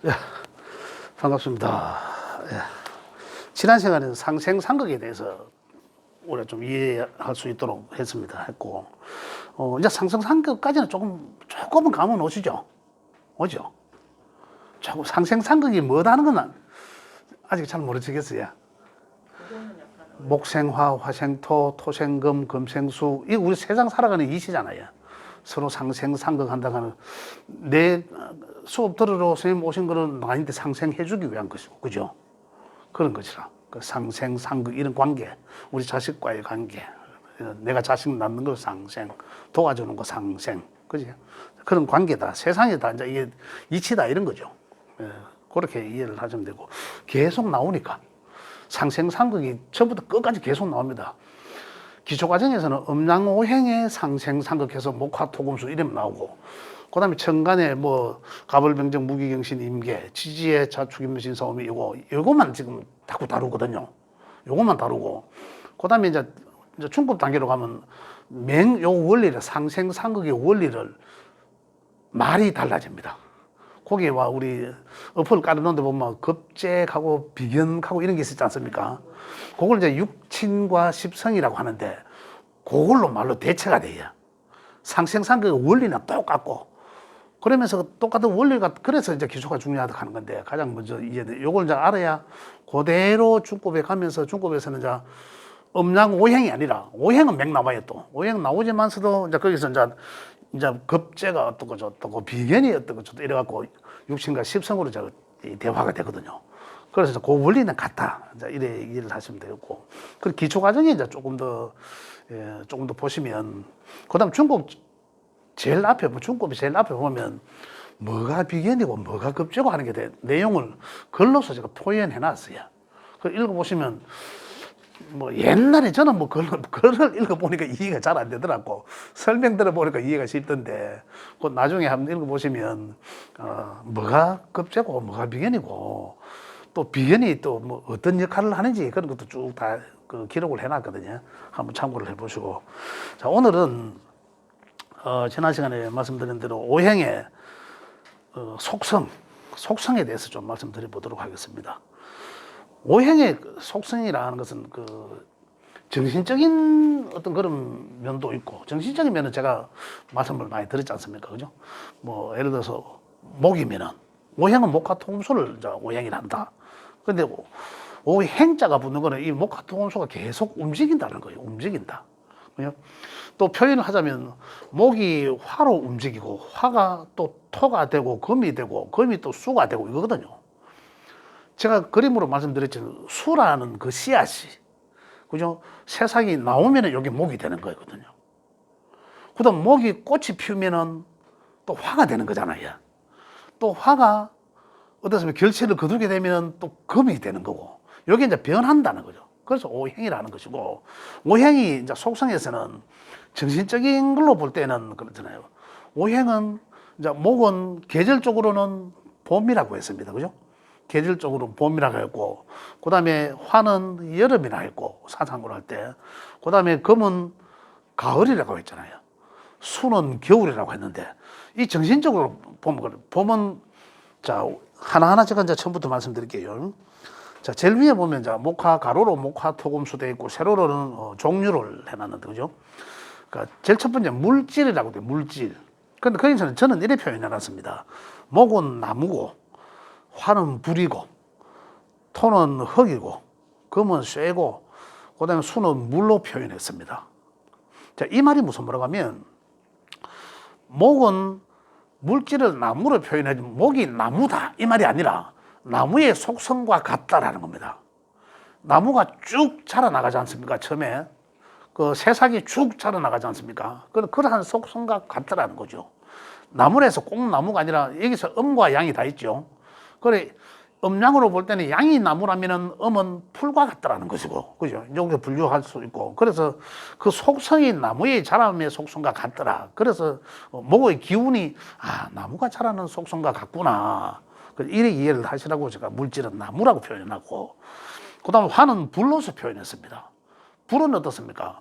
예, 반갑습니다. 예. 지난 시간에는 상생상극에 대해서 우리가 좀 이해할 수 있도록 했고, 이제 상생상극까지는 조금은 감은 오시죠? 오죠? 조금 상생상극이 뭐다는 건 아직 잘 모르시겠어요? 목생화, 화생토, 토생금, 금생수, 이 우리 세상 살아가는 이시잖아요. 서로 상생상극한다고 하는, 내 수업 들으러 선생님 오신 거는 나한테 상생해주기 위한 것이고, 그죠? 그런 것이라. 그 상생상극 이런 관계, 우리 자식과의 관계, 내가 자식 낳는 거 상생, 도와주는 거 상생, 그죠? 그런 관계다. 세상에 다 이제 이게 이치다 이런 거죠. 예, 그렇게 이해를 하시면 되고, 계속 나오니까 상생상극이 처음부터 끝까지 계속 나옵니다. 기초과정에서는 음양오행의 상생상극해서 목화토금수 이름 나오고, 그 다음에 천간에 뭐 가벌병정 무기경신 임계 지지의 자축임신 사오미 요거만 지금 자꾸 다루거든요. 요것만 다루고, 그 다음에 이제 중급 단계로 가면 요 원리를, 상생상극의 원리를 말이 달라집니다. 거기와 우리 어플 깔아놓은 데 보면 급제하고 비견하고 이런 게 있었지 않습니까? 그걸 이제 육친과 십성이라고 하는데, 그걸로 말로 대체가 돼요. 상생상극의 원리는 똑같고, 그러면서 똑같은 원리가, 그래서 이제 기초가 중요하다고 하는 건데, 가장 먼저 요걸 이제 알아야 그대로 중급에 가면서, 중급에서는 이제 음양 오행이 아니라, 오행은 맥 나와요 또. 오행 나오지만서도 이제 거기서 이제 급제가 어떻고 저떻고 비견이 어떻고 저떻고 이래갖고 육신과 십성으로 대화가 되거든요. 그래서 그 원리는 같다. 이제 이래 이해를 하시면 되겠고. 그 기초 과정이 이제 조금 더 보시면, 그 다음 중급 제일 앞에, 중급이 제일 앞에 보면 뭐가 비견이고 뭐가 급제고 하는 게 내용을 글로서 제가 표현해 놨어요. 그 읽어보시면, 뭐 옛날에 저는 뭐 글을 읽어보니까 이해가 잘 안 되더라고. 설명 들어보니까 이해가 쉽던데, 그 나중에 한번 읽어보시면 뭐가 급제고 뭐가 비견이고, 또 비견이 또 뭐 어떤 역할을 하는지 그런 것도 쭉 다 그 기록을 해놨거든요. 한번 참고를 해보시고. 자, 오늘은 지난 시간에 말씀드린 대로 오행의 속성에 대해서 좀 말씀드려 보도록 하겠습니다. 오행의 속성이라는 것은 그 정신적인 어떤 그런 면도 있고, 정신적인 면은 제가 말씀을 많이 드렸지 않습니까? 그죠? 뭐 예를 들어서 목이면은, 오행은 목화토금수를 이제 오행이라 한다. 근데 오행자가 붙는 거는 이 목화토금수가 계속 움직인다는 거예요. 움직인다. 그죠? 또 표현을 하자면 목이 화로 움직이고, 화가 또 토가 되고 금이 되고, 금이 또 수가 되고 이거거든요. 제가 그림으로 말씀드렸지만 수라는 그 씨앗이, 그죠? 새싹이 나오면은 여기 목이 되는 거거든요. 그다음 목이 꽃이 피우면은 또 화가 되는 거잖아요. 또 화가 어떻습니까? 결실을 거두게 되면 또 금이 되는 거고, 여기 이제 변한다는 거죠. 그래서 오행이라는 것이고, 오행이 이제 속성에서는 정신적인 걸로 볼 때는 그렇잖아요. 오행은 이제 목은 계절적으로는 봄이라고 했습니다. 그죠? 계절적으로 봄이라고 했고, 그 다음에 화는 여름이라 했고, 사상으로 할 때. 그 다음에 금은 가을이라고 했잖아요. 수는 겨울이라고 했는데, 이 정신적으로 보면, 봄은, 자, 하나하나 제가 이제 처음부터 말씀드릴게요. 자, 제일 위에 보면, 자, 목화, 가로로 목화 토금수 되어 있고, 세로로는 종류를 해놨는데, 그죠? 그러니까 제일 첫 번째 물질이라고 돼요, 물질. 근데 거기서는 저는 이렇게 표현해놨습니다. 목은 나무고, 화는 불이고, 토는 흙이고, 금은 쇠고, 그 다음에 수는 물로 표현했습니다. 자, 이 말이 무슨 뭐라고 하면, 목은 물질을 나무로 표현하지, 목이 나무다 이 말이 아니라 나무의 속성과 같다라는 겁니다. 나무가 쭉 자라나가지 않습니까? 처음에 그 새싹이 쭉 자라나가지 않습니까? 그러한 속성과 같다라는 거죠. 나무에서 꼭 나무가 아니라 여기서 음과 양이 다 있죠. 그래, 음양으로 볼 때는 양이 나무라면은 음은 풀과 같다라는 것이고, 그죠? 이렇게 분류할 수 있고, 그래서 그 속성이 나무의 자람의 속성과 같더라. 그래서 목의 기운이, 나무가 자라는 속성과 같구나. 이렇게 이해를 하시라고 제가 물질은 나무라고 표현하고, 그 다음에 화는 불로서 표현했습니다. 불은 어떻습니까?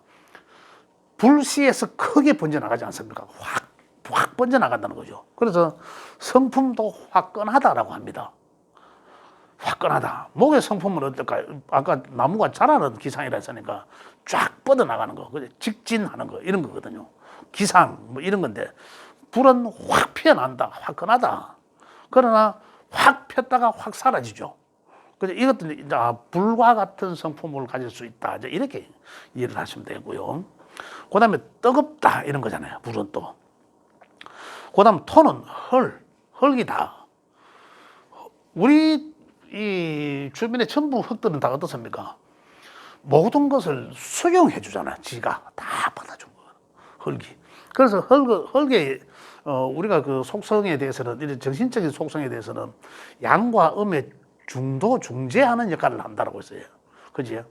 불씨에서 크게 번져나가지 않습니까? 확 확 번져나간다는 거죠. 그래서 성품도 화끈하다라고 합니다. 화끈하다. 목의 성품은 어떨까요? 아까 나무가 자라는 기상이라 했으니까 쫙 뻗어나가는 거, 직진하는 거 이런 거거든요. 기상 뭐 이런 건데 불은 확 피어난다, 화끈하다. 그러나 확 폈다가 확 사라지죠. 그래서 이것도 이제 불과 같은 성품을 가질 수 있다. 이제 이렇게 이해를 하시면 되고요. 그 다음에 뜨겁다 이런 거잖아요. 불은 또. 그 다음 토는 흙이다. 우리 이 주변의 전부 흙들은 다 어떻습니까? 모든 것을 수용해 주잖아요. 지가 다 받아준 거예요. 흙이. 그래서 흙의 우리가 그 속성에 대해서는 이런 정신적인 속성에 대해서는 양과 음의 중도 중재하는 역할을 한다라고 했어요. 그죠?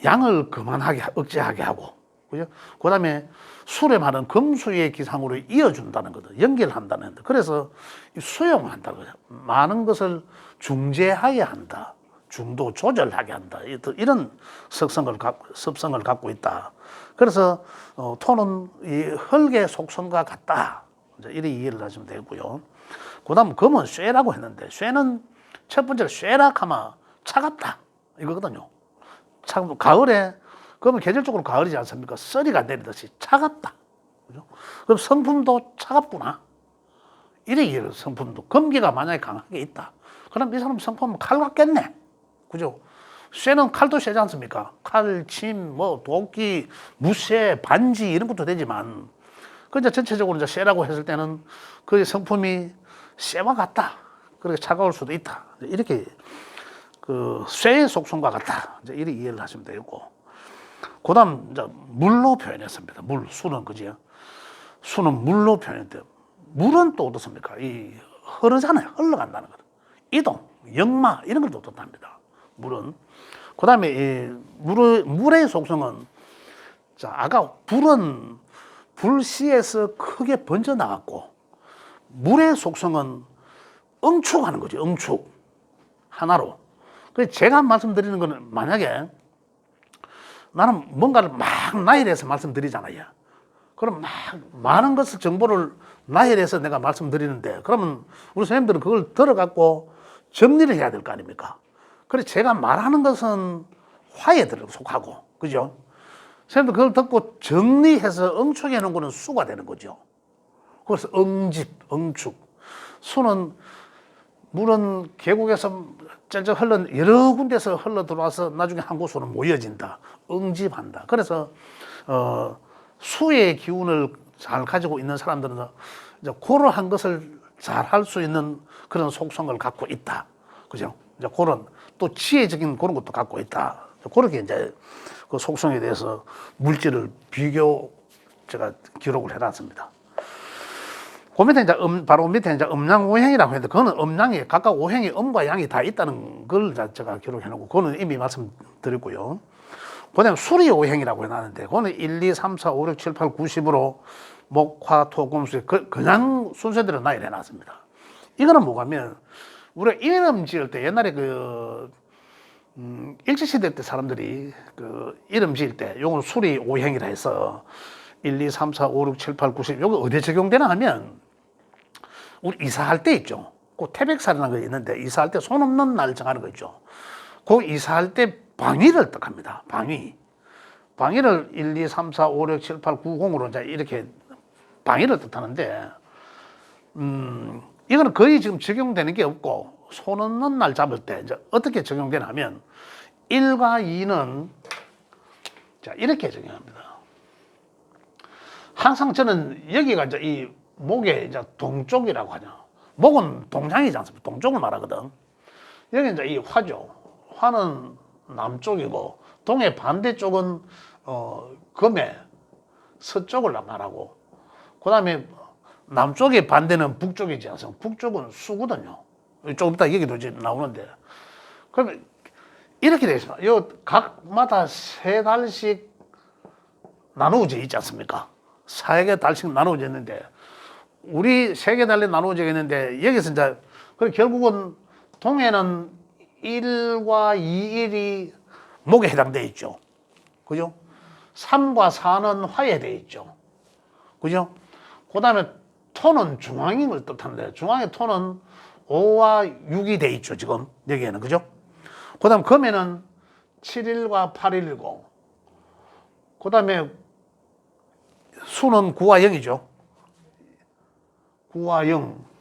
양을 그만하게 억제하게 하고, 그죠? 그다음에 술에 많은 금수의 기상으로 이어준다는 거죠. 연결한다는 거. 그래서 수용한다는 거죠. 많은 것을 중재하게 한다. 중도 조절하게 한다. 이런 습성을 갖고 있다. 그래서 토는 이 흙의 속성과 같다. 이렇게 이해를 하시면 되고요. 그다음 금은 쇠라고 했는데 쇠는 첫 번째로 쇠락하면 차갑다 이거거든요. 가을에 그러면 계절적으로 가을이지 않습니까? 썰이가 내리듯이 차갑다. 그죠? 그럼 성품도 차갑구나. 이래 이해를 성품도 금기가 만약에 강하게 있다. 그럼 이 사람 성품은 칼 같겠네. 그죠? 쇠는 칼도 세지 않습니까? 칼, 침, 뭐 도끼, 무쇠, 반지 이런 것도 되지만 그 이제 전체적으로 이제 쇠라고 했을 때는 그 성품이 쇠와 같다. 그렇게 차가울 수도 있다. 이렇게 그 쇠의 속성과 같다. 이제 이렇게 이해를 하시면 되고. 그다음 이제 물로 표현했습니다. 물, 수는 그죠? 수는 물로 표현돼요. 물은 또 어떻습니까? 이 흐르잖아요. 흘러간다는 거. 이동, 역마 이런 것도 어떻답니다. 물은. 그다음에 이 물의 속성은 자 아까 불은 불씨에서 크게 번져 나갔고 물의 속성은 응축하는 거죠. 응축 하나로. 그래서 제가 말씀드리는 거는 만약에 나는 뭔가를 막 나열해서 말씀드리잖아요. 그럼 막 많은 것을 정보를 나열해서 내가 말씀드리는데 그러면 우리 선생님들은 그걸 들어갖고 정리를 해야 될 거 아닙니까? 그래서 제가 말하는 것은 화에 속하고 그죠? 선생님들 그걸 듣고 정리해서 응축해 놓은 거는 수가 되는 거죠. 그래서 응집, 응축. 수는 물은 계곡에서 cel쩍 여러 군데서 흘러 들어와서 나중에 한 곳으로 모여진다. 응집한다. 그래서 수의 기운을 잘 가지고 있는 사람들은 이제 그러한 것을 잘 할 수 있는 그런 속성을 갖고 있다. 그죠? 이제 그런 또 지혜적인 그런 것도 갖고 있다. 그렇게 이제 그 속성에 대해서 물질을 제가 기록을 해놨습니다. 그 밑에 이제 바로 밑에 이제 음양오행이라고 했는데 그거는 음양이 각각 오행이 음과 양이 다 있다는 걸 제가 기록해 놓고 그거는 이미 말씀드렸고요. 그다음에 수리오행이라고 해놨는데 그거는 1, 2, 3, 4, 5, 6, 7, 8, 9, 10으로 목, 화, 토, 금, 수 그냥 순서대로 나열해 놨습니다. 이거는 뭐냐면 우리가 이름 지을 때 옛날에 일제시대 때 사람들이 그 이름 지을 때 요건 수리오행이라 해서 1, 2, 3, 4, 5, 6, 7, 8, 9, 10 요거 어디에 적용되나 하면 우리 이사할 때 있죠. 그 태백살이라는 거 있는데 이사할 때 손 없는 날 정하는 거 있죠. 그 이사할 때 방위를 뜻합니다. 방위를 1, 2, 3, 4, 5, 6, 7, 8, 9, 0으로 이제 이렇게 방위를 뜻하는데 이거는 거의 지금 적용되는 게 없고 손 없는 날 잡을 때 이제 어떻게 적용되나 하면 1과 2는 자 이렇게 적용합니다. 항상 저는 여기가 이제 이 목의 이제 동쪽이라고 하죠. 목은 동장이지 않습니까? 동쪽을 말하거든. 여기 이제 이 화죠. 화는 남쪽이고 동의 반대쪽은 금의 서쪽을 말하고 그다음에 남쪽의 반대는 북쪽이지 않습니까? 북쪽은 수거든요. 조금 이따 얘기도 이제 나오는데 그러면 이렇게 되어 있습니다. 요 각마다 3달씩 나누어져 있지 않습니까? 4개 달씩 나누어져 있는데 우리 3개 달에 나누어져 있는데 여기서 이제 결국은 동해는 1과 2일이 목에 해당되어 있죠. 그죠? 3과 4는 화에 되어 있죠. 그죠? 그 다음에 토는 중앙인 걸 뜻하는데 중앙의 토는 5와 6이 돼 있죠 지금 여기에는 그죠? 그 다음 금에는 7일과 8일이고 그 다음에 수는 9와 0이죠 9와 0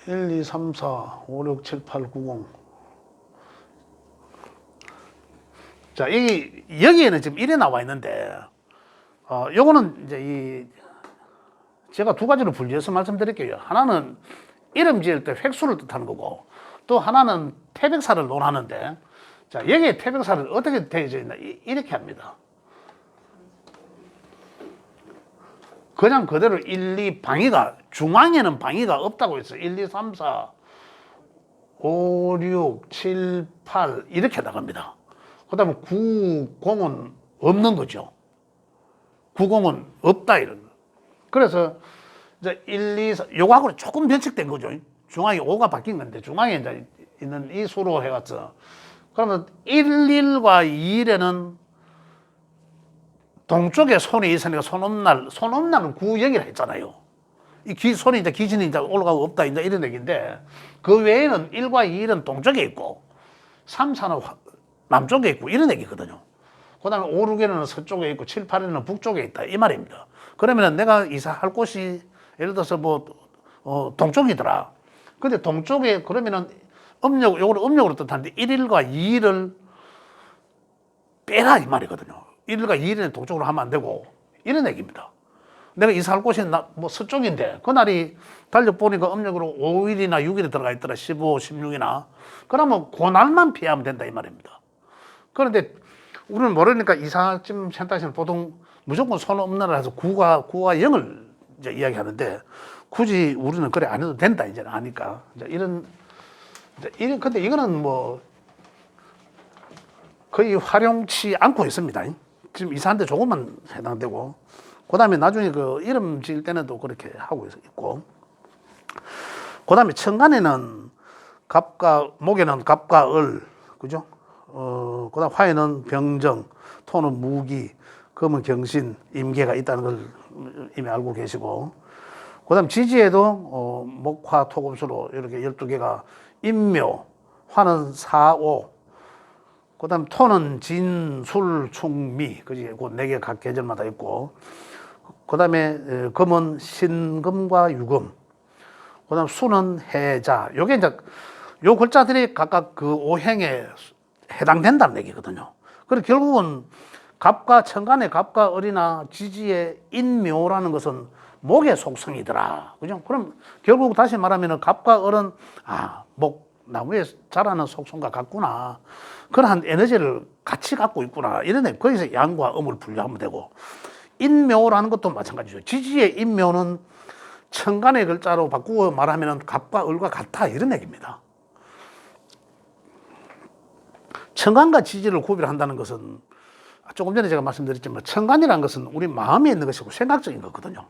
1, 2, 3, 4, 5, 6, 7, 8, 9, 0 자, 여기에는 지금 1이 나와 있는데 요거는 이제 제가 두 가지로 분리해서 말씀드릴게요. 하나는 이름 지을 때 획수를 뜻하는 거고, 또 하나는 태백사를 논하는데, 자, 여기에 태백사를 어떻게 되어져 있나, 이렇게 합니다. 그냥 그대로 1, 2 방위가, 중앙에는 방위가 없다고 했어요. 1, 2, 3, 4, 5, 6, 7, 8, 이렇게 나갑니다. 그 다음에 9, 0은 없는 거죠. 9, 0은 없다, 이런 거. 그래서 이제 1, 2, 4, 요거하고 조금 변칙된 거죠. 중앙에 5가 바뀐 건데, 중앙에 이제 있는 이 수로 해갔어. 그러면 1, 1과 2, 1에는 동쪽에 손이 있으니까 손업날은 9, 0이라 했잖아요. 손이 이제 기진이 이제 올라가고 없다, 이제 이런 얘기인데, 그 외에는 1과 2, 1은 동쪽에 있고, 3, 4는 남쪽에 있고, 이런 얘기거든요. 그 다음에 5, 6에는 서쪽에 있고, 7, 8에는 북쪽에 있다, 이 말입니다. 그러면 내가 이사할 곳이, 예를 들어서 동쪽이더라. 근데 동쪽에, 그러면은 요거를 음력으로 뜻하는데, 1일과 2일을 빼라, 이 말이거든요. 1일과 2일은 동쪽으로 하면 안 되고, 이런 얘기입니다. 내가 이사할 곳이 서쪽인데, 그날이 달력보니까 음력으로 5일이나 6일이 들어가 있더라. 15, 16이나. 그러면 그날만 피하면 된다, 이 말입니다. 그런데 우리는 모르니까 이사쯤 선택하시면 보통 무조건 손 없는 나라 해서 9와 0을 이제 이야기하는데, 굳이 우리는 그래 안 해도 된다, 이제 아니까. 근데 이거는 거의 활용치 않고 있습니다. 지금 이사하는데 조금만 해당되고, 그 다음에 나중에 그 이름 지을 때는 또 그렇게 하고 있고, 그 다음에 천간에는 목에는 갑과 을, 그죠? 그 다음 화에는 병정, 토는 무기, 금은 경신, 임계가 있다는 걸 이미 알고 계시고, 그 다음 지지에도 목화, 토금수로 이렇게 12개가 인묘, 화는 사오, 그 다음 토는 진, 술, 충, 미, 그지? 그 4개 각 계절마다 있고, 그 다음에 금은 신금과 유금, 그 다음 수는 해자. 요게 이제 요 글자들이 각각 그 오행에 해당된다는 얘기거든요. 그래서 결국은 갑과 천간의 갑과 을이나 지지의 인묘라는 것은 목의 속성이더라. 그죠? 그럼 결국 다시 말하면 갑과 을은 나무에 자라는 속성과 같구나. 그러한 에너지를 같이 갖고 있구나. 이런 거기서 양과 음을 분류하면 되고, 인묘라는 것도 마찬가지죠. 지지의 인묘는 천간의 글자로 바꾸어 말하면 갑과 을과 같다, 이런 얘기입니다. 천간과 지지를 구별한다는 것은 조금 전에 제가 말씀드렸지만, 천간이라는 것은 우리 마음에 있는 것이고 생각적인 거거든요.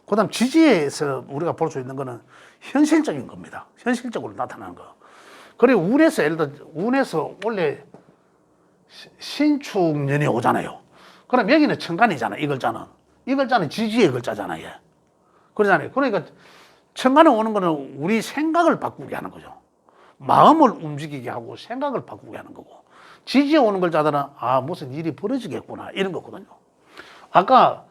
그 다음 지지에서 우리가 볼 수 있는 것은 현실적인 겁니다. 현실적으로 나타나는 거. 그리고 운에서, 예를 들어 운에서 원래 신축년이 오잖아요. 그럼 여기는 천간이잖아, 이 글자는. 이 글자는 지지의 글자잖아요. 그러잖아요. 그러니까 천간에 오는 거는 우리 생각을 바꾸게 하는 거죠. 마음을 움직이게 하고 생각을 바꾸게 하는 거고, 지지에 오는 글자들은 무슨 일이 벌어지겠구나, 이런 거거든요. 아까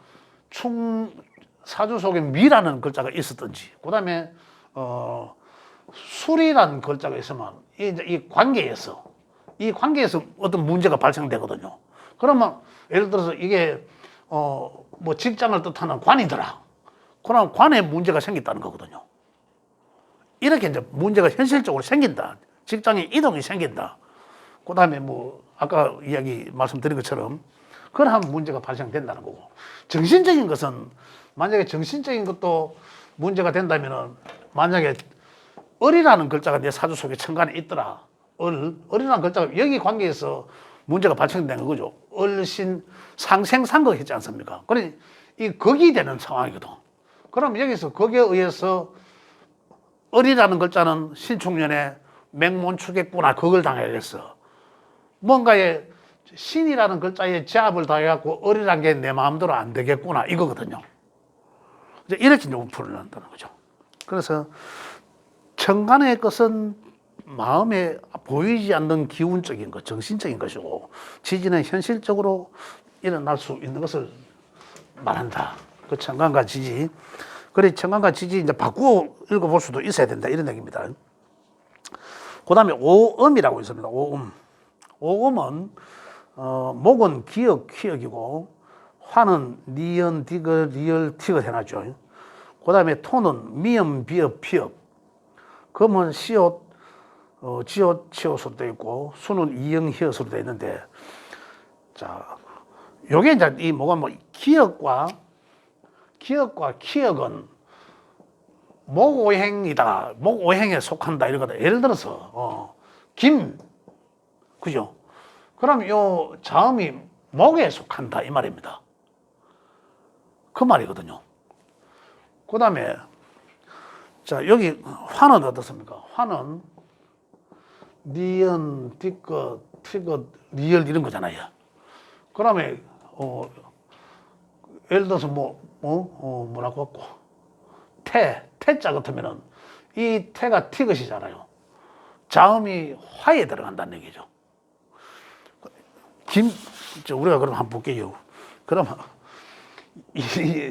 사주 속에 미라는 글자가 있었든지, 그 다음에 술이라는 글자가 있으면 이 관계에서 어떤 문제가 발생되거든요. 그러면 예를 들어서 이게 직장을 뜻하는 관이더라. 그럼 관에 문제가 생겼다는 거거든요. 이렇게 이제 문제가 현실적으로 생긴다. 직장에 이동이 생긴다. 그 다음에 아까 말씀드린 것처럼 그러한 문제가 발생된다는 거고, 정신적인 것은 만약에 정신적인 것도 문제가 된다면은, 만약에 을이라는 글자가 내 사주 속에 천간에 있더라. 을이라는 글자가 여기 관계에서 문제가 발생된 거죠. 을신 상생상극 했지 않습니까? 그러니 이 극이 되는 상황이거든. 그럼 여기서 거기에 의해서 을이라는 글자는 신축년에 맹몬축했구나, 그걸 당해야겠어. 뭔가에 신이라는 글자에 제압을 당해갖고 어리란 게 내 마음대로 안 되겠구나 이거거든요. 이제 이렇게 좀 풀어낸다는 거죠. 그래서 천간의 것은 마음에 보이지 않는 기운적인 것, 정신적인 것이고 지지는 현실적으로 일어날 수 있는 것을 말한다. 그 천간과 지지. 그래 천간과 지지 이제 바꾸어 읽어볼 수도 있어야 된다 이런 얘기입니다. 그 다음에 오음이라고 있습니다. 오음. 오음은 목은 기역, 키역이고 화는 니은, 디귿, 리을, 티귿 해놨죠. 그 다음에 토는 미음, 비읍, 피읍. 금은 시옷, 지옷, 치옷으로 되어 있고 수는 이응, 히읗으로 되어 있는데 자, 요게 이제 이 뭐가 뭐 기역과 키역은 목오행이다. 목오행에 속한다 이런 거다. 예를 들어서 김, 그죠? 그럼 요 자음이 목에 속한다 이 말입니다. 그 말이거든요. 그 다음에 자 여기 화는 어떻습니까? 화는 니은, 디귿, 티귿, 리을 이런 거잖아요. 그러면 예를 들어서 뭐라고 했고 태자 같으면은 이 태가 티귿이잖아요. 자음이 화에 들어간다는 얘기죠. 우리가 그럼 한번 볼게요. 그러면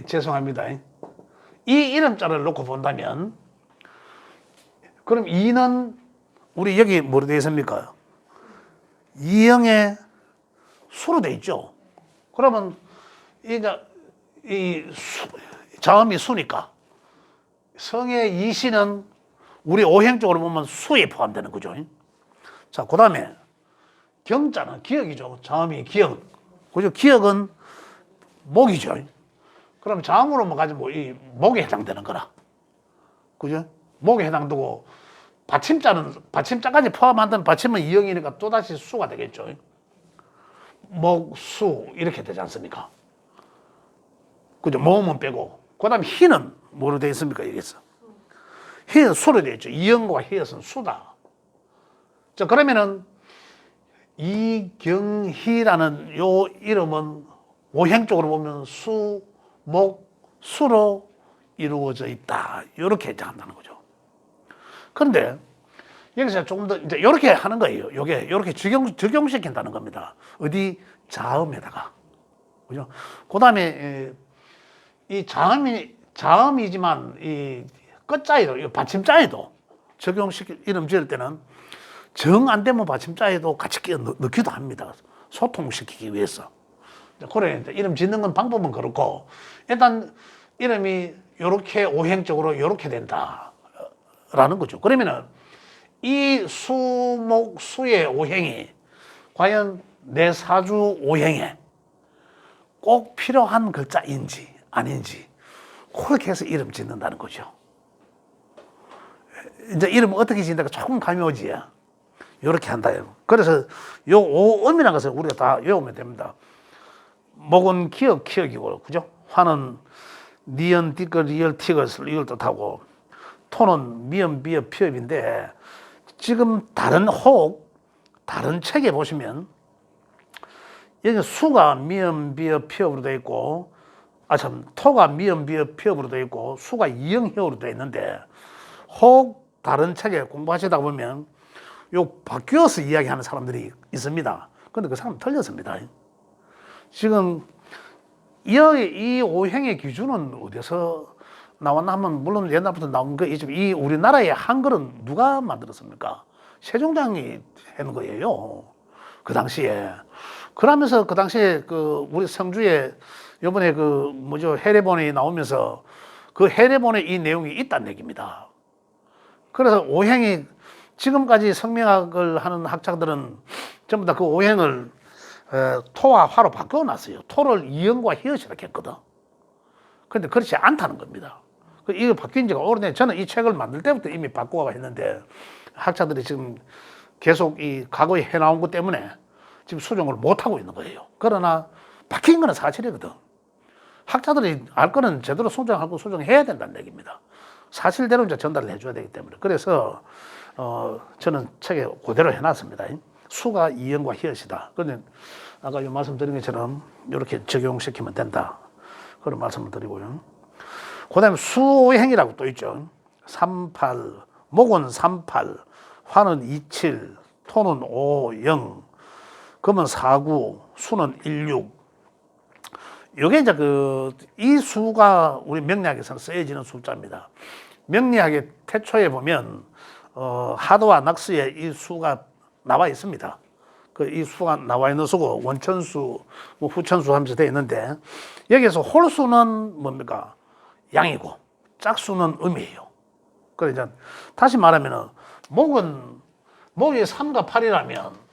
죄송합니다. 이 이름자를 놓고 본다면 그럼 이는 우리 여기 뭐로 되어 있습니까? 이형의 수로 되어 있죠. 그러면 자음이 수니까 성의 이시는 우리 오행 쪽으로 보면 수에 포함되는 거죠. 자, 그 다음에 경자는 기역이죠. 자음이 기역. 그죠? 기역은 목이죠. 그럼 자음으로 뭐 가지고 이 목에 해당되는 거라. 그죠? 목에 해당되고 받침자까지 포함한다는 받침은 이형이니까 또다시 수가 되겠죠. 목, 수 이렇게 되지 않습니까? 그죠? 모음은 빼고. 그 다음에 희는 뭐로 되어 있습니까? 여기서. 희는 수로 되어 있죠. 이형과 희은 수다. 자, 그러면은 이경희라는 요 이름은 오행 쪽으로 보면 수, 목, 수로 이루어져 있다. 이렇게 한다는 거죠. 그런데 여기서 조금 더 이제 이렇게 하는 거예요. 요게 이렇게 적용시킨다는 겁니다. 어디 자음에다가. 그죠? 그 다음에 이 자음이지만 이 끝자에도, 이 받침자에도 이름 지을 때는 정 안 되면 받침자에도 같이 끼워 넣기도 합니다. 소통시키기 위해서. 그래, 이름 짓는 건 방법은 그렇고, 일단 이름이 요렇게 오행적으로 요렇게 된다라는 거죠. 그러면은 이 수목수의 오행이 과연 내 사주 오행에 꼭 필요한 글자인지 아닌지 그렇게 해서 이름 짓는다는 거죠. 이제 이름 어떻게 짓는다가 조금 감이 오지. 이렇게 한다. 그래서 요 오음이라는 것을 우리가 다 외우면 됩니다. 목은 기역, 키역이고, 그죠? 화는 니은, 디귿, 리을, 티귿을 이걸 뜻하고, 토는 미음, 비읍, 피읍인데, 지금 다른 책에 보시면, 여기 수가 미음, 비읍, 피읍으로 되어 있고, 토가 미음, 비읍, 피읍으로 되어 있고, 수가 이응, 히읗으로 되어 있는데, 다른 책에 공부하시다 보면, 바뀌어서 이야기하는 사람들이 있습니다. 그런데 그 사람은 틀렸습니다. 지금 이 오행의 기준은 어디서 나왔나 하면 물론 옛날부터 나온 거이지만 이 우리나라의 한글은 누가 만들었습니까? 세종장이 한 거예요. 그 당시에. 그러면서 그 당시에 우리 성주에 이번에 해례본이 나오면서 그 해례본에 이 내용이 있다는 얘기입니다. 그래서 오행이 지금까지 성명학을 하는 학자들은 전부 다 그 오행을 토와 화로 바꿔놨어요. 토를 이응과 히읗이라고 했거든. 그런데 그렇지 않다는 겁니다. 이거 바뀐 지가 오래됐는데 저는 이 책을 만들 때부터 이미 바꾸고 했는데 학자들이 지금 계속 이 과거에 해나온 것 때문에 지금 수정을 못하고 있는 거예요. 그러나 바뀐 거는 사실이거든. 학자들이 알 거는 제대로 수정하고 수정해야 된다는 얘기입니다. 사실대로 이제 전달을 해줘야 되기 때문에. 그래서 저는 책에 그대로 해놨습니다. 수가 이응과 히읗이다. 그런데 아까 말씀드린 것처럼 이렇게 적용시키면 된다. 그런 말씀을 드리고요. 그 다음에 수행이라고 또 있죠. 38, 목은 38, 화는 27, 토는 5, 0, 금은 49, 수는 16. 이게 이제 이 수가 우리 명리학에서는 쓰여지는 숫자입니다. 명리학의 태초에 보면, 하도와 낙서에 이 수가 나와 있습니다. 이 수가 나와 있는 수고, 원천수, 뭐 후천수 하면서 되어 있는데, 여기서 홀수는 뭡니까? 양이고, 짝수는 음이에요. 그래, 이제, 다시 말하면은, 목이 3과 8이라면,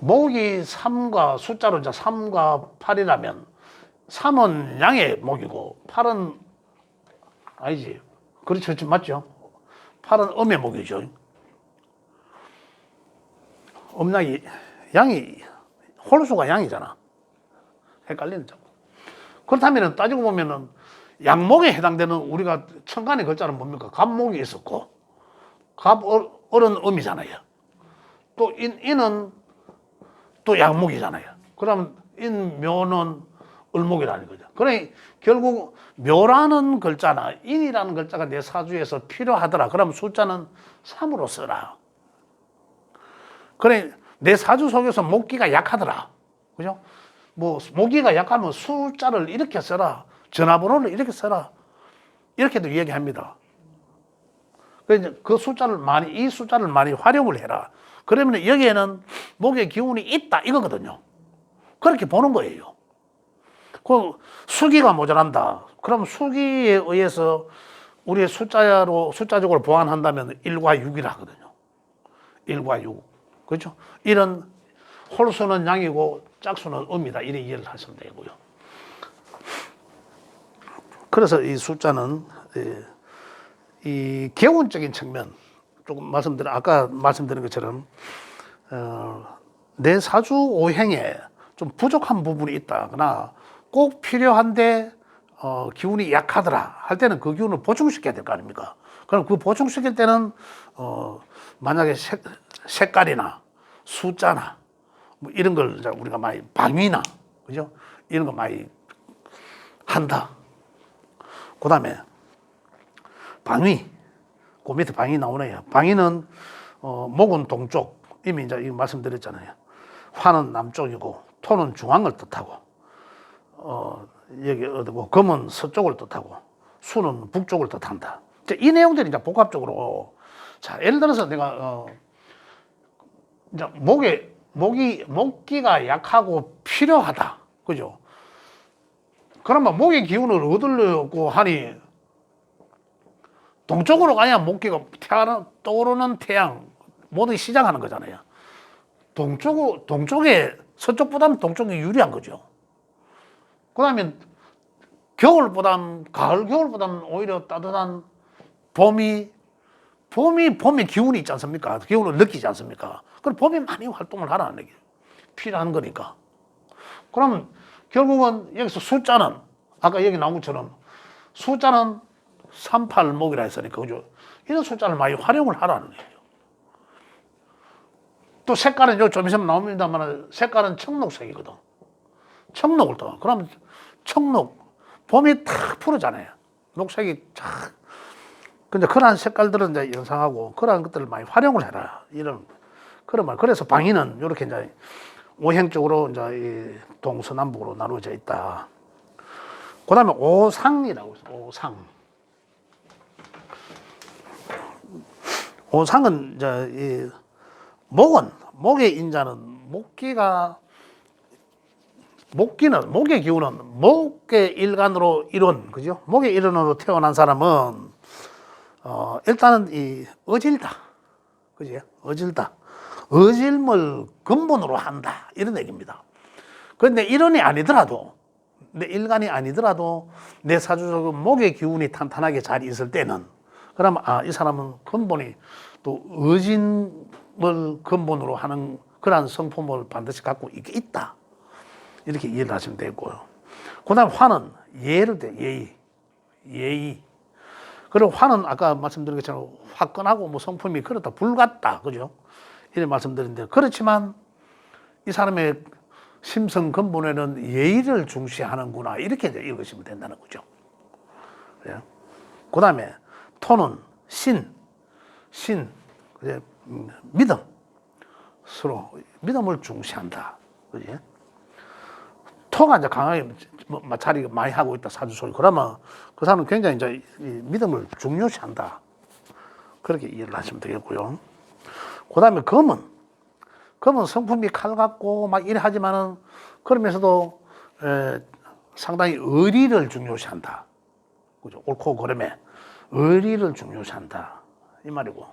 목이 3과 숫자로 이제 3과 8이라면, 3은 양의 목이고, 8은 아니지. 그렇죠. 맞죠? 8은 음의 목이죠. 양이, 홀수가 양이잖아. 헷갈리는 점. 그렇다면 따지고 보면은 양목에 해당되는 우리가 천간의 글자는 뭡니까? 갑목이 있었고, 을은 음이잖아요. 또 인은 또 양목이잖아요. 그러면 인묘는 을목이라는 거죠. 그러니 결국 묘라는 글자나 인이라는 글자가 내 사주에서 필요하더라. 그러면 숫자는 3으로 써라. 그래, 내 사주 속에서 목기가 약하더라. 그죠? 뭐, 목기가 약하면 숫자를 이렇게 써라. 전화번호를 이렇게 써라. 이렇게도 이야기합니다. 그 숫자를 이 숫자를 많이 활용을 해라. 그러면 여기에는 목의 기운이 있다. 이거거든요. 그렇게 보는 거예요. 그 수기가 모자란다. 그럼 수기에 의해서 우리의 숫자적으로 보완한다면 1과 6이라 하거든요. 1과 6. 그렇죠? 이런 홀수는 양이고 짝수는 음이다. 이렇게 이해를 하시면 되고요. 그래서 이 숫자는 이 개운적인 측면, 조금 아까 말씀드린 것처럼 내 사주 오행에 좀 부족한 부분이 있다거나 꼭 필요한데 기운이 약하더라 할 때는 그 기운을 보충시켜야 될 거 아닙니까? 그럼 그 보충시킬 때는 만약에 색깔이나 숫자나 뭐 이런 걸 우리가 많이 방위나 그죠? 이런 거 많이 한다. 그 다음에 방위, 그 밑에 방위 나오네요. 방위는 목은 동쪽, 이미 이제 이거 말씀드렸잖아요. 화는 남쪽이고 토는 중앙을 뜻하고 여기 어디고 금은 서쪽을 뜻하고 수는 북쪽을 뜻한다. 이 내용들이 이제 복합적으로 자 예를 들어서 내가 이제 목기가 약하고 필요하다, 그죠? 그러면 목의 기운을 얻으려고 하니 동쪽으로 가야 목기가 떠오르는 태양 모두 시작하는 거잖아요. 동쪽에 서쪽보다는 동쪽이 유리한 거죠. 그 다음에 가을, 겨울보다는 오히려 따뜻한 봄의 기운이 있지 않습니까? 기운을 느끼지 않습니까? 그럼 봄에 많이 활동을 하라는 얘기예요. 필요한 거니까. 그러면 결국은 여기서 숫자는, 아까 여기 나온 것처럼 숫자는 38목이라 했으니까, 그죠? 이런 숫자를 많이 활용을 하라는 얘기예요. 또 색깔은 좀 있으면 나옵니다만, 색깔은 청록색이거든. 청록을 또. 그러면 봄이 탁 푸르잖아요. 녹색이 쫙. 근데 그러한 색깔들은 이제 연상하고 그러한 것들을 많이 활용을 해라. 그런 말. 그래서 방위는 이렇게 이제 오행적으로 이제 이 동서남북으로 나누어져 있다. 그 다음에 오상이라고 있어요. 오상은 이제 목의 인자는 목의 기운은 목의 일간으로 그죠? 목의 일원으로 태어난 사람은 일단은 이 어질다. 그죠? 어질다. 어질을 근본으로 한다. 이런 얘기입니다. 그런데 내 일간이 아니더라도 내 사주적으로 목의 기운이 탄탄하게 잘 있을 때는 그러면 이 사람은 근본이 또 의진을 근본으로 하는 그러한 성품을 반드시 갖고 있다. 이렇게 이해를 하시면 되고요. 그 다음에 화는 예의. 그리고 화는 아까 말씀드린 것처럼 화끈하고 뭐 성품이 그렇다, 불같다. 그죠? 이런 말씀드렸는데, 그렇지만 이 사람의 심성 근본에는 예의를 중시하는구나, 이렇게 이제 읽으시면 된다는 거죠. 그 다음에 토는 믿음, 서로 믿음을 중시한다. 그지? 토가 이제 강하게 자리 많이 하고 있다, 사주소리. 그러면 그 사람은 굉장히 이제 믿음을 중요시한다. 그렇게 이해를 하시면 되겠고요. 그 다음에 검은 성품이 칼 같고 막 이래 하지만은 그러면서도 상당히 의리를 중요시한다. 그죠? 옳고 그름에 의리를 중요시한다. 이 말이고.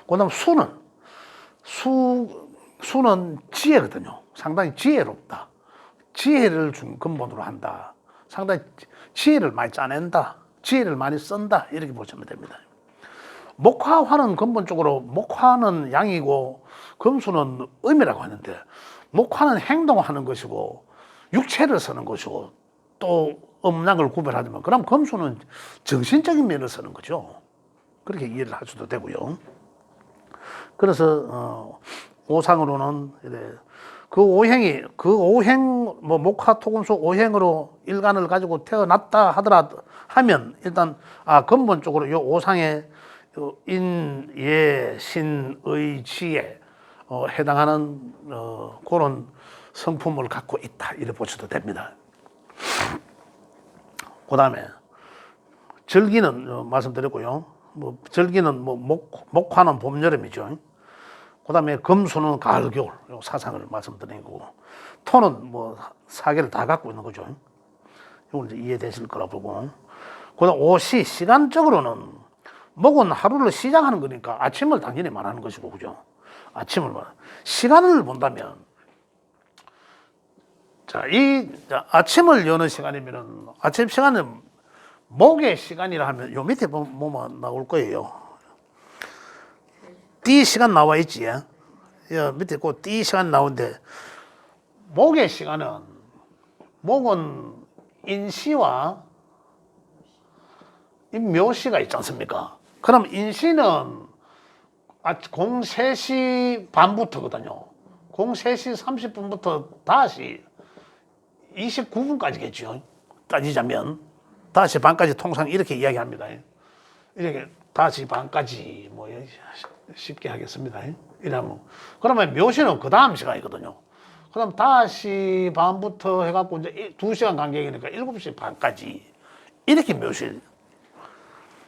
그 다음 수는 지혜거든요. 상당히 지혜롭다. 지혜를 근본으로 한다. 상당히 지혜를 많이 짜낸다. 지혜를 많이 쓴다. 이렇게 보시면 됩니다. 목화화는 근본적으로 목화는 양이고 금수는 음이라고 하는데, 목화는 행동하는 것이고 육체를 쓰는 것이고 또 음양을 구별하지만, 그럼 금수는 정신적인 면을 쓰는 거죠. 그렇게 이해를 할 수도 되고요. 그래서 오상으로는 그 오행 목화 토금수 오행으로 일간을 가지고 태어났다 하면 일단 근본적으로 이 오상의 인, 예, 신, 의, 지에 해당하는 그런 성품을 갖고 있다, 이렇게 보셔도 됩니다. 그 다음에 절기는 말씀드렸고요. 절기는 목화는 봄, 여름이죠. 그 다음에 금수는 가을, 겨울, 사상을 말씀드리고, 토는 사계를 다 갖고 있는 거죠. 이걸 이제 이해되실 거라 보고. 그 다음 오시, 시간적으로는 목은 하루를 시작하는 거니까 아침을 당연히 말하는 것이고, 그죠? 시간을 본다면, 아침을 여는 시간이면은, 아침 시간은 목의 시간이라 하면 요 밑에 보면 나올 거예요. 띠 시간 나와 있지. 밑에 그 띠 시간 나오는데, 목의 시간은, 목은 인시와 묘시가 있지 않습니까? 그럼 인시는 03시 반부터거든요. 03시 30분부터 다시 29분까지겠죠. 따지자면. 다시 반까지 통상 이렇게 이야기합니다. 이렇게 다시 반까지 쉽게 하겠습니다. 이러면. 그러면 묘시는 그 다음 시간이거든요. 그럼 다시 반부터 해갖고 이제 2시간 간격이니까 7시 반까지. 이렇게 묘시.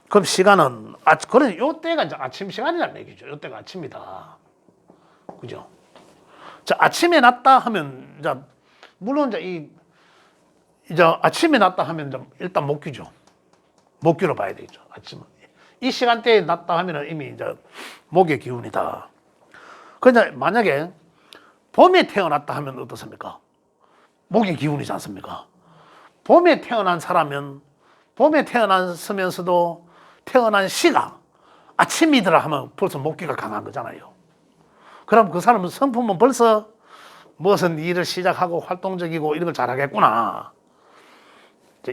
그럼 시간은, 그래, 요 때가 이제 아침 시간이라는 얘기죠. 요 때가 아침이다. 그죠? 자, 아침에 났다 하면, 물론 이제 아침에 났다 하면 일단 목기죠. 목기로 봐야 되겠죠. 아침은. 이 시간대에 났다 하면 이미 이제 목의 기운이다. 그런데 만약에 봄에 태어났다 하면 어떻습니까? 목의 기운이지 않습니까? 봄에 태어난 사람은 봄에 태어났으면서도 태어난 시가 아침이더라 하면 벌써 목기가 강한 거잖아요. 그럼 그 사람은 성품은 벌써 무슨 일을 시작하고 활동적이고 이런 걸 잘하겠구나.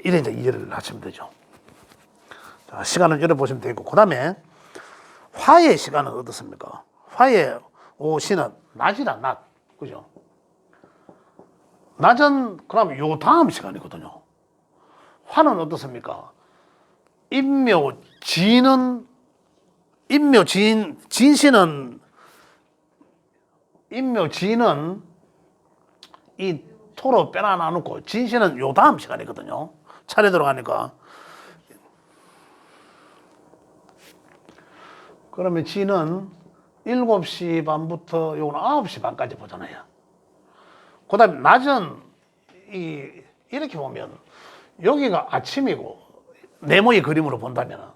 이래 이제 이해를 하시면 되죠. 자, 시간을 열어보시면 되고, 그 다음에 화의 시간은 어떻습니까? 화의 오시는 낮이다, 낮. 그죠? 낮은, 그럼 요 다음 시간이거든요. 화는 어떻습니까? 진시는 이 토로 빼나 나누고, 진시는 요 다음 시간이거든요. 차례 들어가니까. 그러면 진은 7시 반부터 요건 9시 반까지 보잖아요. 그 다음에 낮은 이렇게 보면 여기가 아침이고 네모의 그림으로 본다면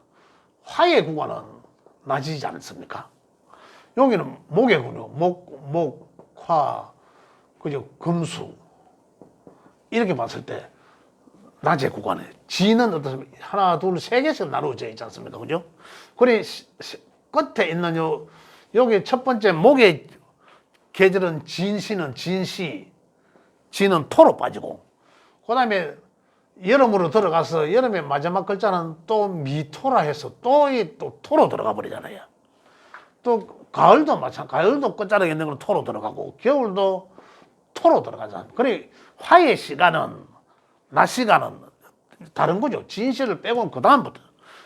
화의 구간은 낮이지 않습니까? 여기는 목의 구조, 화, 그죠? 금수. 이렇게 봤을 때 낮의 구간에 지는 어떻습니까? 하나, 둘, 세 개씩 나누어져 있지 않습니까? 그죠? 그래, 끝에 있는 여기 첫 번째 목의 계절은 진시는 지는 토로 빠지고, 그 다음에 여름으로 들어가서 여름의 마지막 글자는 또 미토라 해서 또 토로 들어가 버리잖아요. 또 가을도 가을도 끝자락에 있는 건 토로 들어가고 겨울도 토로 들어가잖아. 그래 화의 시간은 낮 시간은 다른 거죠. 진시를 빼고 그 다음부터.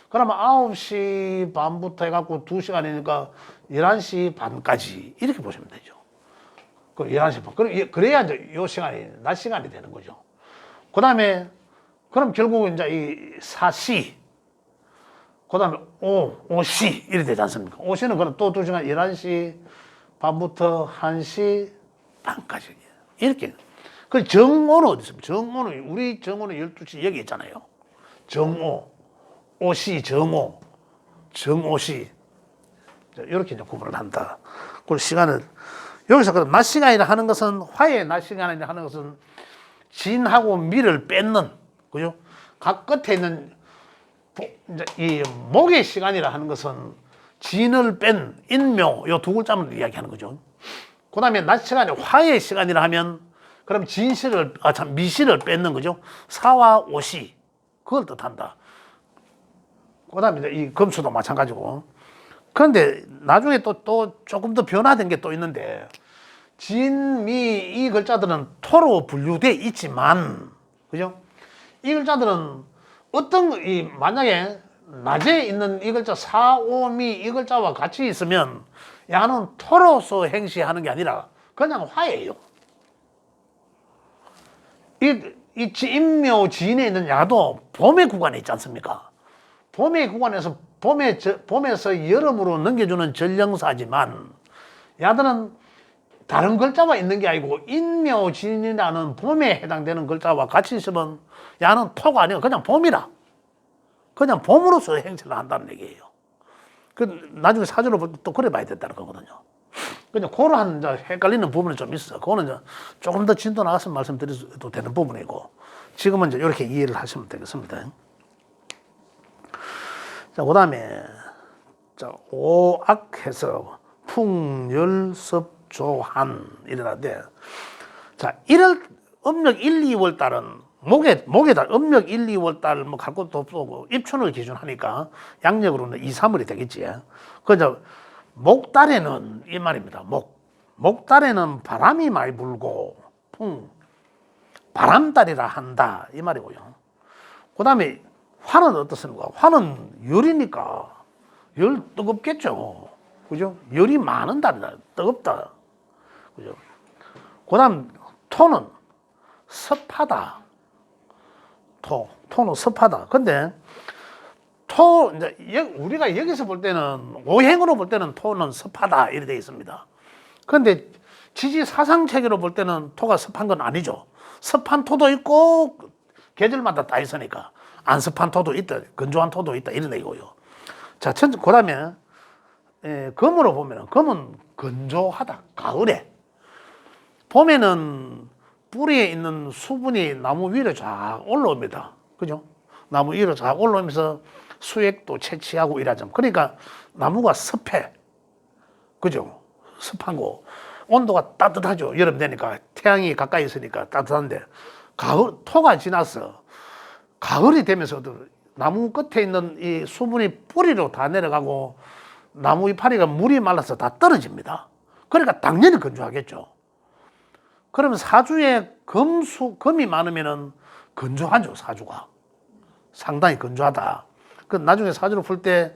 그러면 9시 반부터 해갖고 2시간이니까 11시 반까지 이렇게 보시면 되죠. 그 11시 반. 그래야 이제 요 시간이 낮 시간이 되는 거죠. 그 다음에 그럼 결국 이제 이 4시 그 다음에 5시 이렇게 되지 않습니까? 5시는 그럼 또 2시간 11시 반부터 1시 반까지 이렇게. 그 정오는 어디 있습니까? 정오는 우리 정오는 12시 여기 있잖아요. 정오, 오시, 정오, 정오시 이렇게 이제 구분을 한다. 그 시간을 여기서 그럼 낮 시간이라 하는 것은 화의 낮 시간이라 하는 것은 진하고 미를 뺏는 그죠? 각 끝에 있는 이제 이 목의 시간이라 하는 것은 진을 뺀 인묘 요 두 글자만 이야기하는 거죠. 그다음에 낮 시간이 화의 시간이라 하면 그럼 진실을 미실을 뺏는 거죠. 사와 오시 그걸 뜻한다. 그다음에 이제 이 금수도 마찬가지고. 그런데 나중에 또 조금 더 변화된 게 또 있는데 진, 미 이 글자들은 토로 분류돼 있지만 그죠? 이 글자들은 어떤 이 만약에 낮에 있는 이 글자 사, 오, 미 이 글자와 같이 있으면 야는 토로서 행시하는 게 아니라 그냥 화예요. 이 인묘 지인에 있는 야도 봄의 구간에 있지 않습니까? 봄의 구간에서 봄에서 여름으로 넘겨주는 전령사지만 야들은 다른 글자와 있는 게 아니고 인묘진이라는 봄에 해당되는 글자와 같이 있으면 야는 토가 아니고 그냥 봄이라. 그냥 봄으로서 행세를 한다는 얘기예요. 그 나중에 사주로 볼 때 또 그래 봐야 된다는 거거든요. 그냥 그런 헷갈리는 부분이 좀 있어. 그거는 이제 조금 더 진도 나가서 말씀드려도 되는 부분이고 지금은 이제 이렇게 이해를 하시면 되겠습니다. 자, 그 다음에 오악해서 풍열섭조한 이러는데 자, 1월 음력 1, 2월 달은 목의 달 음력 1, 2월 달 뭐 갈 것도 없고 입춘을 기준하니까 양력으로는 2, 3월이 되겠지. 그죠? 목달에는 이 말입니다. 목달에는 바람이 많이 불고 바람달이라 한다 이 말이고요. 그 다음에 화는 어떻습니까? 화는 열이니까 열 뜨겁겠죠. 그죠? 열이 많은 달이다. 뜨겁다. 그죠? 그 다음 토는 습하다. 토는 습하다. 근데 이제 우리가 여기서 볼 때는 오행으로 볼 때는 토는 습하다 이렇게 되어 있습니다. 그런데 지지사상체계로 볼 때는 토가 습한 건 아니죠. 습한 토도 있고 계절마다 다 있으니까 안 습한 토도 있다, 건조한 토도 있다 이런 얘기고요. 자, 그다음에 금으로 보면은 금은 건조하다. 가을에 봄에는 뿌리에 있는 수분이 나무 위로 쫙 올라옵니다. 그죠? 나무 위로 쫙 올라오면서 수액도 채취하고 이러죠. 그러니까 나무가 습해. 그죠? 습한 거. 온도가 따뜻하죠. 여름 되니까 태양이 가까이 있으니까 따뜻한데 토가 지나서 가을이 되면서 나무 끝에 있는 이 수분이 뿌리로 다 내려가고 나무 이파리가 물이 말라서 다 떨어집니다. 그러니까 당연히 건조하겠죠. 그러면 사주에 금이 많으면은 건조하죠, 사주가. 상당히 건조하다. 그 나중에 사주를 풀 때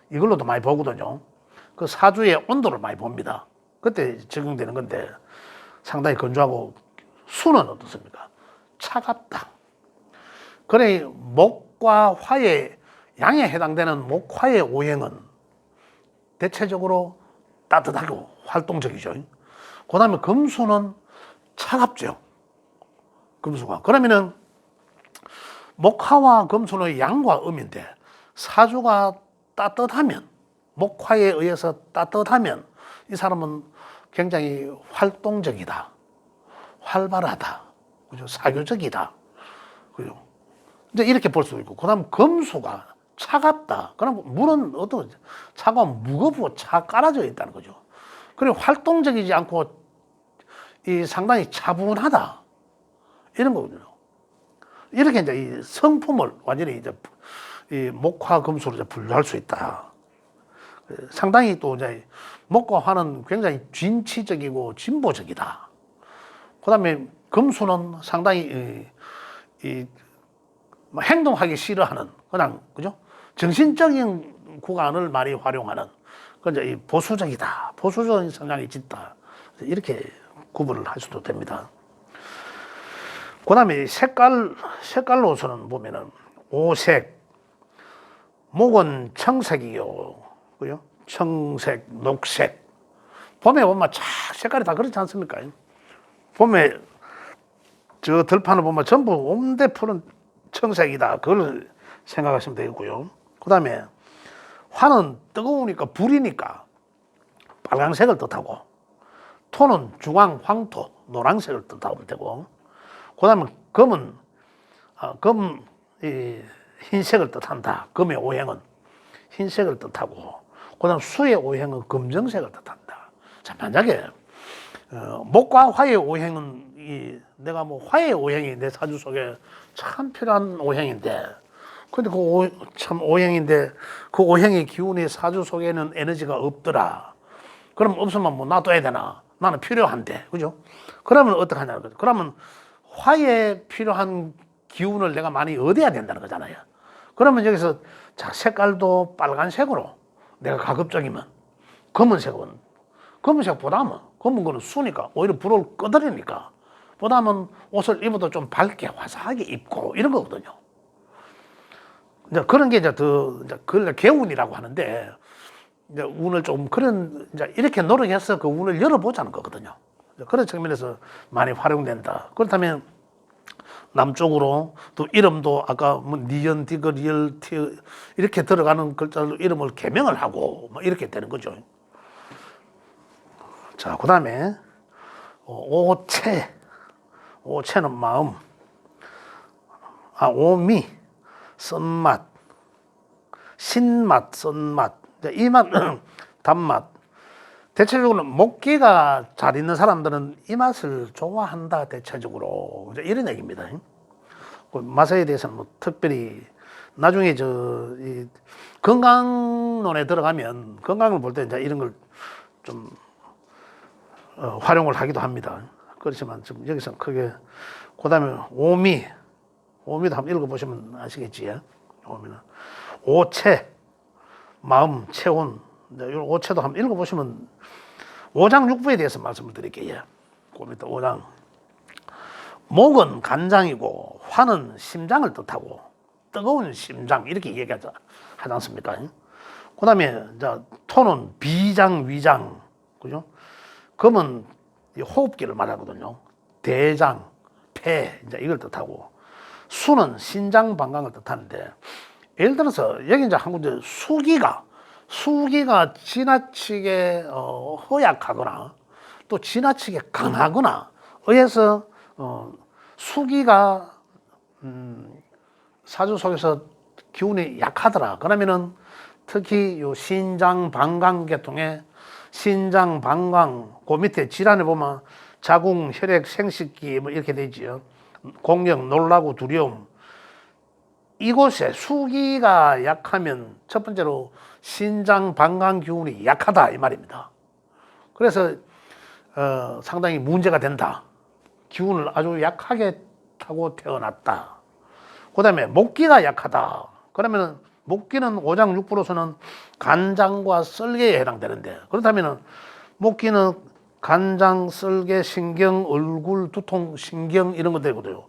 이걸로도 많이 보거든요. 그 사주의 온도를 많이 봅니다. 그때 적용되는 건데 상당히 건조하고 수는 어떻습니까? 차갑다. 그래 목과 화의 양에 해당되는 목화의 오행은 대체적으로 따뜻하고 활동적이죠. 그 다음에 금수는 차갑죠. 금수가. 그러면은 목화와 금수는 양과 음인데 사주가 따뜻하면 목화에 의해서 따뜻하면 이 사람은 굉장히 활동적이다. 활발하다. 그죠? 사교적이다. 그죠? 이제 이렇게 볼 수 있고, 그 다음 금수가 차갑다. 그럼 물은 어떤 차가운 무겁고 깔아져 있다는 거죠. 그리고 활동적이지 않고 이 상당히 차분하다. 이런 거거든요. 이렇게 이제 이 성품을 완전히 이제 이 목화 금수로 이제 분류할 수 있다. 상당히 또 이제 목과 화는 굉장히 진취적이고 진보적이다. 그다음에 금수는 상당히 행동하기 싫어하는 그냥 그죠? 정신적인 구간을 많이 활용하는 그러니까 이 보수적이다. 보수적인 성향이 짙다. 이렇게 구분을 할 수도 됩니다. 그다음에 색깔로서는 보면은 오색, 목은 청색이요, 그죠? 청색, 녹색. 봄에 보면 쫙 색깔이 다 그렇지 않습니까? 봄에 저 들판을 보면 전부 온데 푸른 청색이다. 그걸 생각하시면 되겠고요. 그다음에 화는 뜨거우니까 불이니까 빨간색을 뜻하고, 토는 중앙 황토 노란색을 뜻하면 되고, 그다음에 금은 흰색을 뜻한다. 금의 오행은 흰색을 뜻하고, 그다음 수의 오행은 검정색을 뜻한다. 자, 만약에 목과 화의 오행은 내가 뭐 화의 오행이 내 사주 속에 참 필요한 오행인데, 근데 참 오행인데 그 오행의 기운이 사주 속에는 에너지가 없더라. 그럼 없으면 뭐 놔둬야 되나? 나는 필요한데, 그죠? 그러면 어떻게 하냐는 거죠. 그러면 화에 필요한 기운을 내가 많이 얻어야 된다는 거잖아요. 그러면 여기서 자, 색깔도 빨간색으로 내가 가급적이면 검은색보다는 검은 거는 수니까 오히려 불을 꺼드리니까 보다는 옷을 입어도 좀 밝게 화사하게 입고 이런 거거든요. 이제 그런 게 이제 그걸 개운이라고 하는데, 이제 운을 좀 이제 이렇게 노력해서 그 운을 열어보자는 거거든요. 그런 측면에서 많이 활용된다. 그렇다면 남쪽으로 또 이름도 아까 뭐 니연, 디거, 리얼, 티 이렇게 들어가는 글자로 이름을 개명을 하고 뭐 이렇게 되는 거죠. 자, 그다음에 오체는 마음, 오미 쓴맛, 신맛, 쓴맛, 이 맛, 단맛. 대체적으로 목기가 잘 있는 사람들은 이 맛을 좋아한다. 대체적으로 이런 얘기입니다. 그 맛에 대해서는 뭐 특별히 나중에 이 건강론에 들어가면 건강을 볼 때 이제 이런 걸 좀 활용을 하기도 합니다. 그렇지만 지금 여기서 크게, 그다음에 오미도 한번 읽어보시면 아시겠지. 오미는 오체, 마음, 체온. 이런 오체도 한번 읽어보시면 오장육부에 대해서 말씀을 드릴게요. 그 밑에 오장. 목은 간장이고 화는 심장을 뜻하고 뜨거운 심장 이렇게 얘기하지 않습니까? 그다음에 토는 비장, 위장, 그죠? 금은 호흡기를 말하거든요. 대장, 폐 이제 이걸 뜻하고, 수는 신장, 방광을 뜻하는데, 예를 들어서 여기 이제 한국 수기가 지나치게 허약하거나 또 지나치게 강하거나 의해서 수기가 사주 속에서 기운이 약하더라. 그러면은 특히 요 신장 방광 계통에 신장 방광 그 밑에 질환을 보면 자궁, 혈액, 생식기 뭐 이렇게 되지요. 공경, 놀라고, 두려움. 이곳에 수기가 약하면 첫 번째로 신장 방광 기운이 약하다 이 말입니다. 그래서 상당히 문제가 된다. 기운을 아주 약하게 타고 태어났다. 그다음에 목기가 약하다. 그러면은 목기는 오장육부로서는 간장과 썰개에 해당되는데, 그렇다면은 목기는 간장, 썰개, 신경, 얼굴, 두통, 신경 이런 거 되거든요.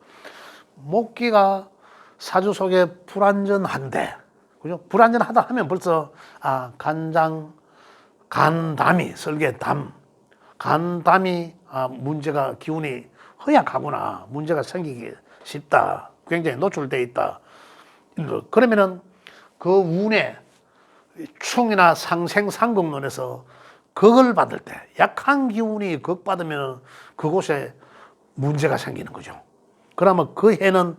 목기가 사주 속에 불안전한데, 그죠? 불안전하다 하면 벌써 간장, 간담이, 썰개, 간담이 문제가 기운이 허약하구나, 문제가 생기기 쉽다, 굉장히 노출돼 있다. 그러면은 그 운에 충이나 상생, 상극론에서 극을 받을 때 약한 기운이 극받으면 그곳에 문제가 생기는 거죠. 그러면 그 해는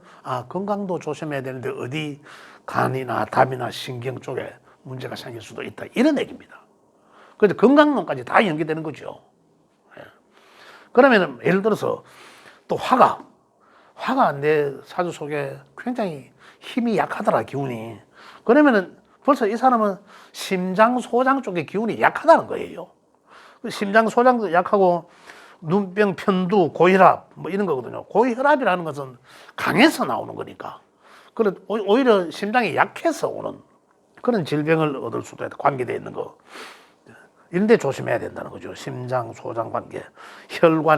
건강도 조심해야 되는데 어디 간이나 담이나 신경 쪽에 문제가 생길 수도 있다. 이런 얘기입니다. 그런데 건강론까지 다 연계되는 거죠. 그러면 예를 들어서 또 화가 내 사주 속에 굉장히 힘이 약하더라, 기운이. 그러면은 벌써 이 사람은 심장, 소장 쪽의 기운이 약하다는 거예요. 심장, 소장도 약하고 눈병, 편두, 고혈압 뭐 이런 거거든요. 고혈압이라는 것은 강해서 나오는 거니까. 그런 오히려 심장이 약해서 오는 그런 질병을 얻을 수도 있다. 관계되어 있는 거. 이런 데 조심해야 된다는 거죠. 심장, 소장 관계, 혈관에